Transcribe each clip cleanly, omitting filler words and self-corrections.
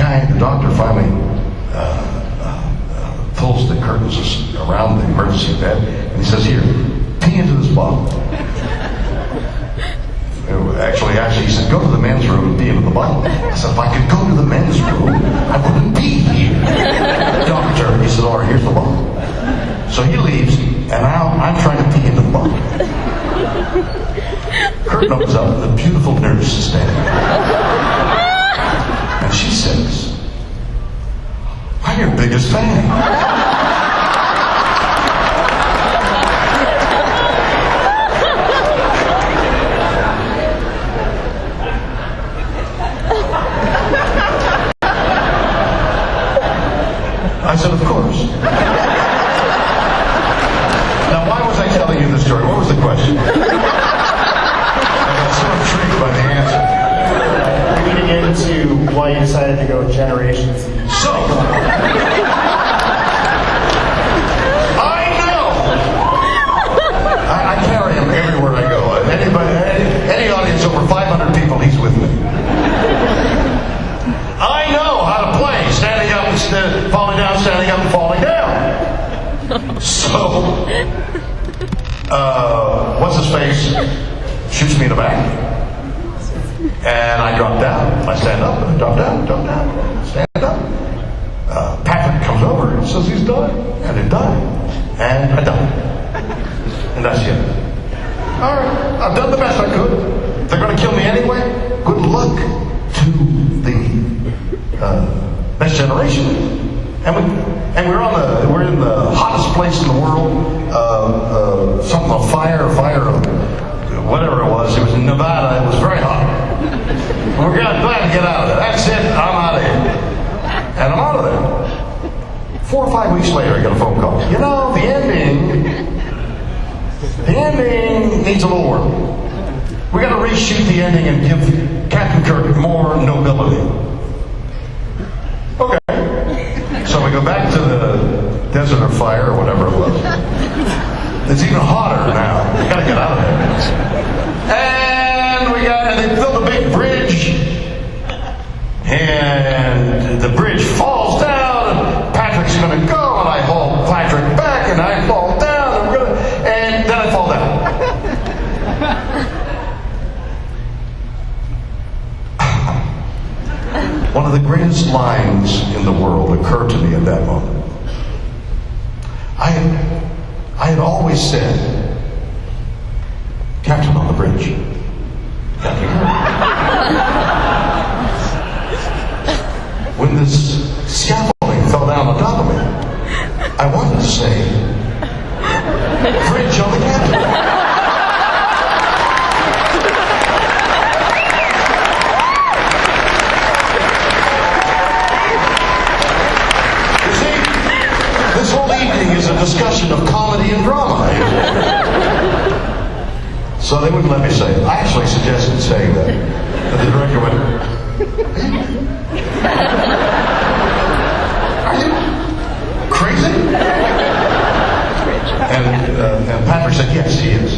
the doctor finally pulls the curtains around the emergency bed, and he says, "Here, pee into this bottle." Actually, he said, "Go to the men's room and pee into the bottle." I said, "If I could go to the men's room, I wouldn't be here." Doctor, he said, "All right, here's the bottle." So he leaves, and now I'm trying to pee into the bottle. Curtain opens up, and the beautiful nurse is standing there. And she says, "I'm your biggest fan." I said, "Of course." Now, why was I telling you this story? What was the question? I got so intrigued by the answer. We're getting into why you decided to go Generations. So, I know. I carry him everywhere I go. Any audience over 500 people, he's with me. I know how to play standing up instead of falling down, standing up and falling down. So, what's his face shoots me in the back, and I drop down. I stand up, and I drop down, stand up. Patrick comes over and says he's done, and he died, and I died, and that's it. All right, I've done the best I could. They're going to kill me anyway. Good luck to the next generation. And we're in the hottest place in the world. Something on fire, whatever it was. It was in Nevada. It was very hot. And we're glad to get out of there. That's it. I'm out of here. And I'm out of there. 4 or 5 weeks later, I get a phone call. You know, the ending needs a little work. We got to reshoot the ending and give Captain Kirk more nobility. Okay. So we go back to the desert of fire or whatever it was. It's even hotter now. We got to get out of there. And they built a big bridge, and the bridge falls down, and Patrick's going to go, and I haul Patrick back, and I fall down, and then I fall down. One of the greatest lines in the world occurred to me at that moment. I had always said, "Captain on the bridge." Captain. When this scaffolding fell down on top of me, I wanted to say, "Bridge on the captain." This whole evening is a discussion of comedy and drama. So they wouldn't let me say it. I actually suggested saying that. But the director went, "Are you crazy?" And Patrick said, "Yes, he is."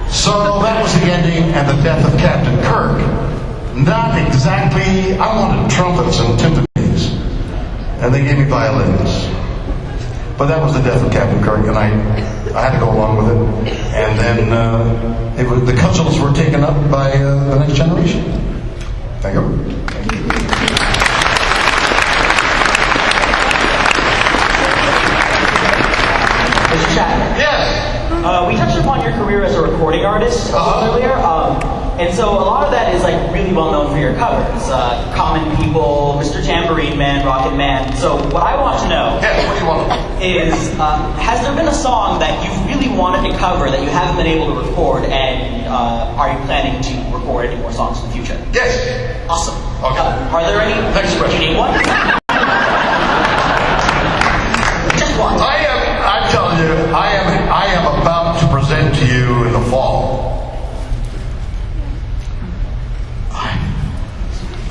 So that was the ending and the death of Captain Kirk. Not exactly. I wanted trumpets and timpanis. And they gave me violins. But that was the death of Captain Kirk, and I had to go along with it. And then the cudgels were taken up by the next generation. Thank you. Mr. Shatner. Yes. We touched upon your career as a recording artist earlier, and so a lot of that is like really well known for your covers. Common People, Mr. Tambourine Man, Rocket Man. So what I want to know Yes, what do you want? is, has there been a song that you've really wanted to cover that you haven't been able to record, and are you planning to record any more songs in the future? Yes. Awesome. Okay. Are there any? Next question. Name one. Just one. I'm telling you, I am about to present to you in the fall.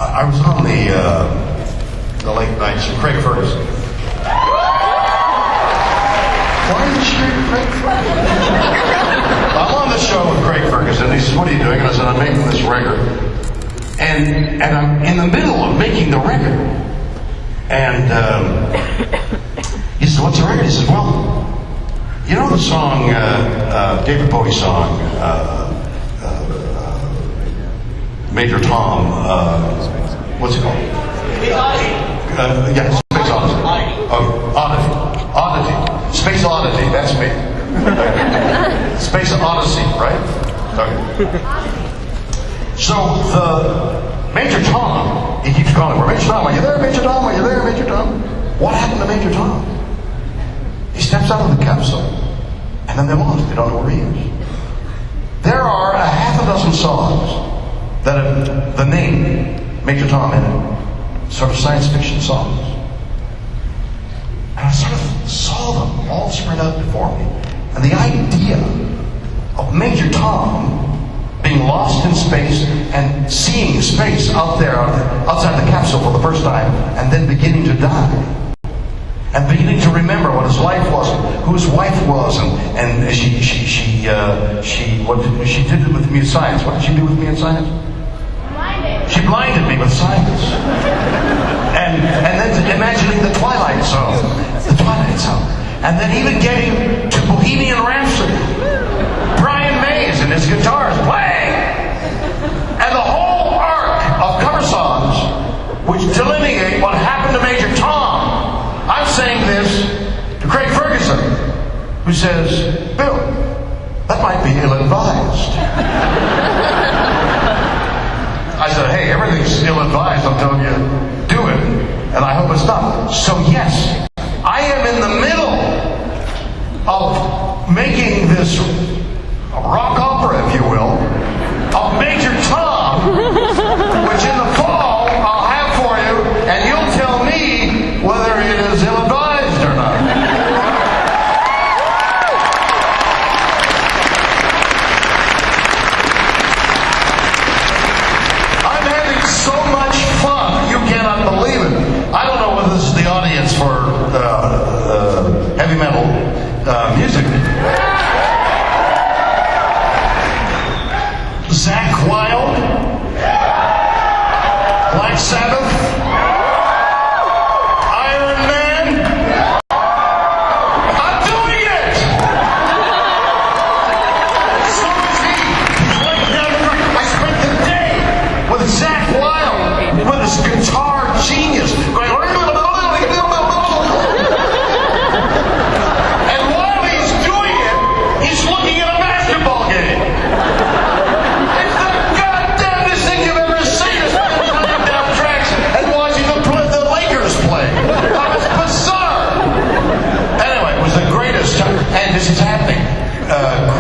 I was on the late nights with Craig Ferguson. Why are you cheering Craig Ferguson? I'm on the show with Craig Ferguson. He says, "What are you doing?" And I said, "I'm making this record." And I'm in the middle of making the record. And he says, "What's the record?" He says, "Well, you know the song, David Bowie song, Major Tom, what's it called?" Yeah, Space Odyssey. Oddity. Space Oddity, that's me. Space Odyssey, right? Okay. So the Major Tom, he keeps calling, "We're Major Tom, are you there, Major Tom? Are you there, Major Tom?" What happened to Major Tom? He steps out of the capsule, and then they're lost. They don't know where he is. There are a half a dozen songs that have the name Major Tom in it, sort of science fiction songs. And I sort of saw them all spread out before me. And the idea of Major Tom being lost in space and seeing space out there outside the capsule for the first time, and then beginning to die, and beginning to remember what his life was, who his wife was, and she did it with me in science. What did she do with me in science? She blinded me with science. And then imagining the Twilight Zone. And then even getting to Bohemian Rhapsody. Brian Mays and his guitars playing. And the whole arc of cover songs which delineate what happened to Major Tom. I'm saying this to Craig Ferguson, who says, "Bill, that might be ill-advised." I said, "Hey, everything's ill-advised until you do it, and I hope it's not." So yes, I am in the middle of making this rock opera, if you will, of Major Tom, which in the fall I'll have for you, and you'll tell me whether it is ill-advised or not. I'm having so much fun, you cannot believe it. I don't know whether this is the audience for heavy metal music. Zakk Wylde, Black Sabbath, Iron Man. I'm doing it! So is he. He's laying down the record. I spent the day with Zakk Wylde, with his guitar genius, going. And while he's doing it, he's looking at a basketball game. It's the goddamnest thing you've ever seen. It's running down tracks and watching the Lakers play. It's bizarre. Anyway, it was the greatest time. And this is happening.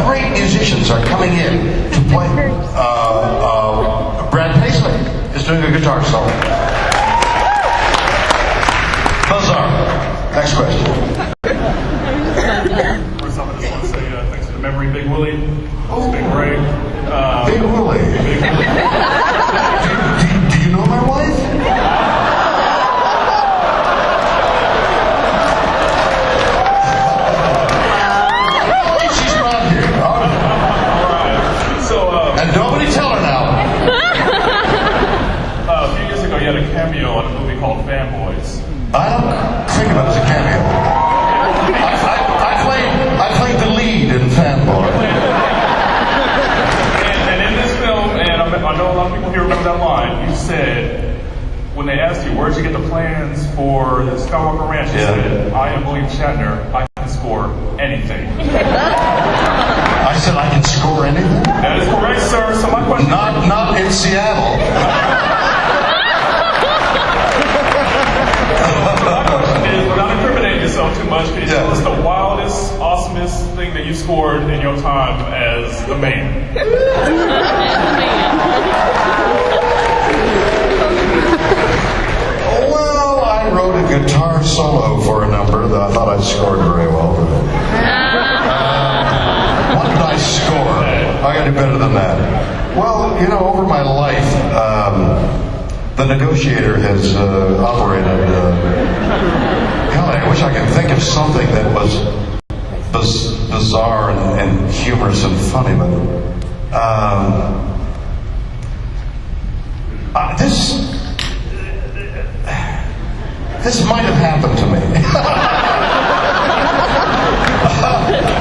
Great musicians are coming in to play. Brad Paisley is doing a guitar solo. Bizarre. Next question. First off, I just want to say thanks for the memory, Big Willie. It's been great. Big Willie. Do you know my wife? She's not here. All Alright. So, And nobody tell her now. a few years ago, you had a cameo on a movie called Fanboys. I don't think of it as a cameo. I played the lead in Fanboy. And in this film, and I know a lot of people here remember that line, you said, when they asked you, where'd you get the plans for the Skywalker Ranch, you said, "I am William Shatner, I can score anything." I said I can score anything? That is correct, sir. So my question Not in Seattle. is, without incriminating yourself too much, can you tell us the wildest, awesomest thing that you scored in your time as the man? Well, I wrote a guitar solo for a number that I thought I scored very well. What did I score? I got to do better than that. Well, you know, over my life, the Negotiator has operated. God, I wish I could think of something that was bizarre and humorous and funny, but This might have happened to me.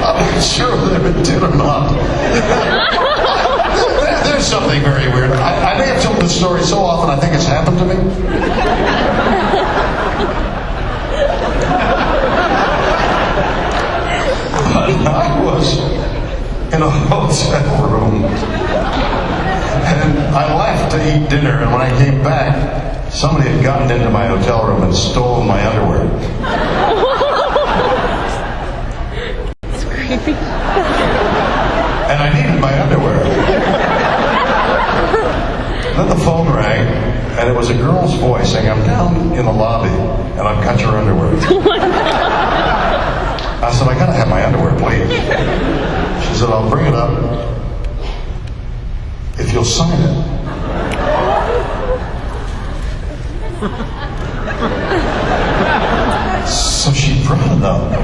I'm not sure whether it did or not. There's something very weird. I may have told this story so often I think it's happened to me. I was in a hotel room and I left to eat dinner, and when I came back, somebody had gotten into my hotel room and stolen my underwear. It's creepy. And I needed my underwear. Then the phone rang, and it was a girl's voice saying, "I'm down in the lobby, and I've got your underwear." I said, "I gotta have my underwear, please." She said, "I'll bring it up if you'll sign it." So she brought it up.